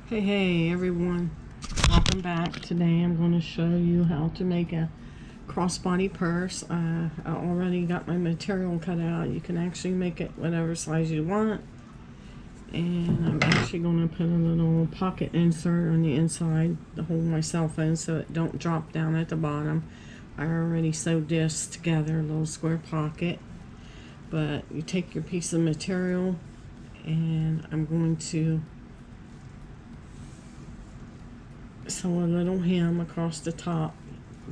Hey everyone, welcome back. Today I'm going to show you how to make a crossbody purse. I already got my material cut out. You can actually make it whatever size you want, and I'm actually going to put a little pocket insert on the inside to hold my cell phone so it don't drop down at the bottom. I already sewed this together, a little square pocket, but you take your piece of material and I'm going to sew a little hem across the top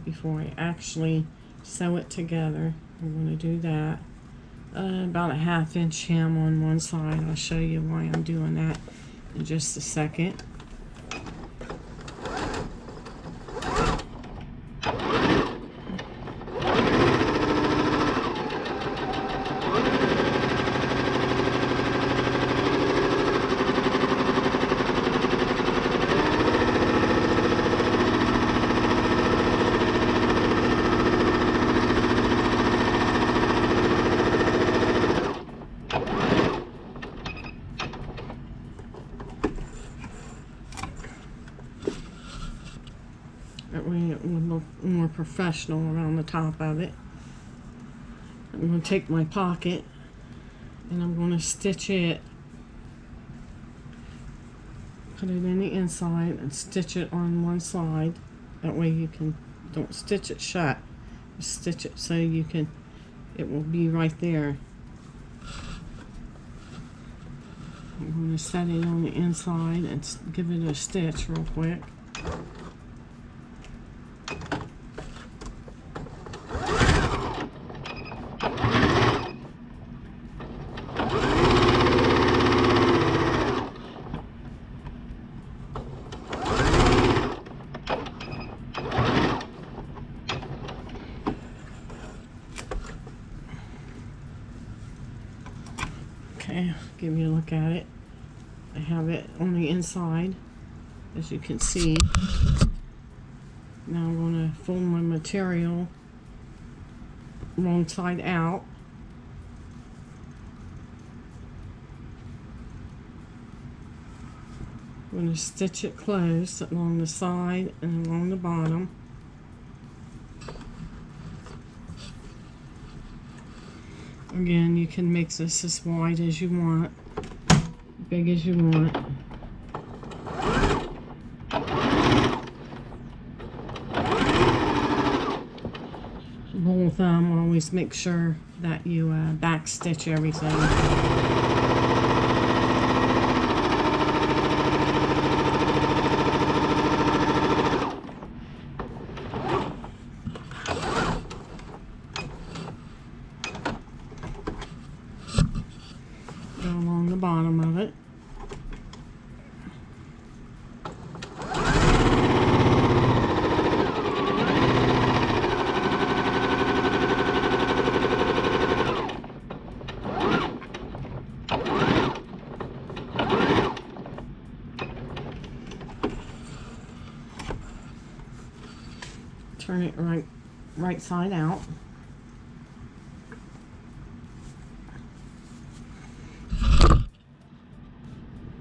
before I actually sew it together. I'm going to do that. About a 1/2 inch hem on one side. I'll show you why I'm doing that in just a second. That way it will look more professional around the top of it. I'm going to take my pocket and I'm going to stitch it, put it in the inside and stitch it on one side. That way you don't stitch it shut, just stitch it so it will be right there. I'm going to set it on the inside and give it a stitch real quick. Okay, give you a look at it. I have it on the inside, as you can see. Now I'm going to fold my material wrong side out. I'm going to stitch it closed along the side and along the bottom. Again, you can make this as wide as you want, big as you want. Rule of thumb, always make sure that you back stitch everything. Go along the bottom of it. Turn it right side out.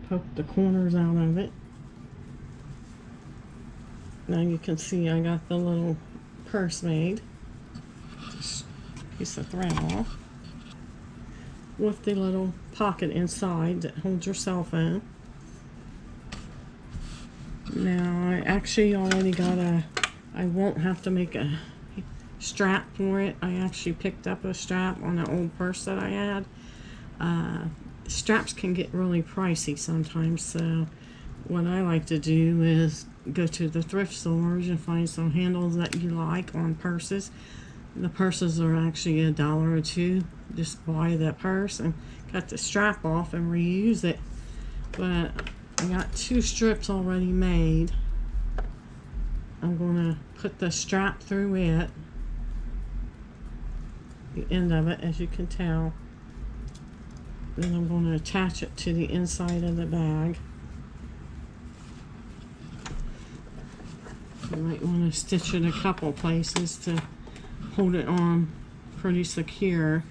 Poke the corners out of it. Now you can see I got the little purse made. Just a piece of thread off. With the little pocket inside that holds your cell phone. Now I actually already got I won't have to make a strap for it. I actually picked up a strap on an old purse that I had. Straps can get really pricey sometimes, so what I like to do is go to the thrift stores and find some handles that you like on purses. The purses are actually $1 or $2. Just buy that purse and cut the strap off and reuse it. But I got 2 strips already made. I'm going to put the strap through it, the end of it, as you can tell. Then I'm going to attach it to the inside of the bag. You might want to stitch it a couple places to hold it on pretty secure.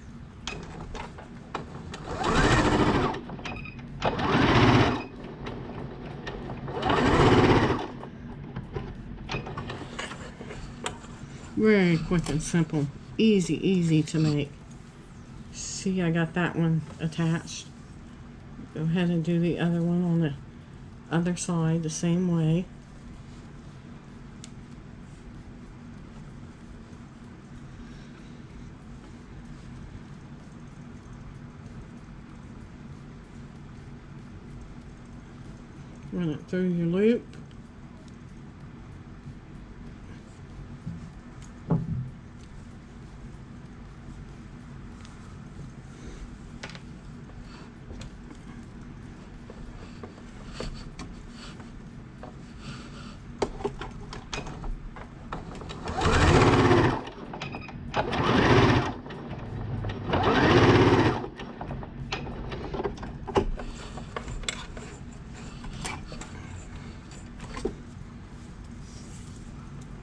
Very quick and simple. Easy to make. See, I got that one attached. Go ahead and do the other one on the other side the same way. Run it through your loop.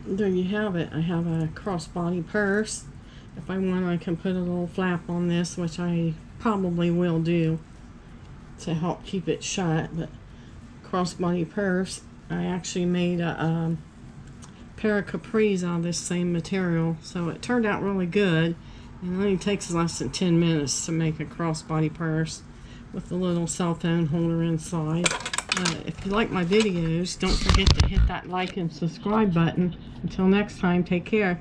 There you have it. I have a crossbody purse. If I want, I can put a little flap on this, which I probably will do to help keep it shut. But crossbody purse, I actually made a pair of capris out of this same material, so it turned out really good. And it only takes less than 10 minutes to make a crossbody purse with a little cell phone holder inside. If you like my videos, don't forget to hit that like and subscribe button. Until next time, take care.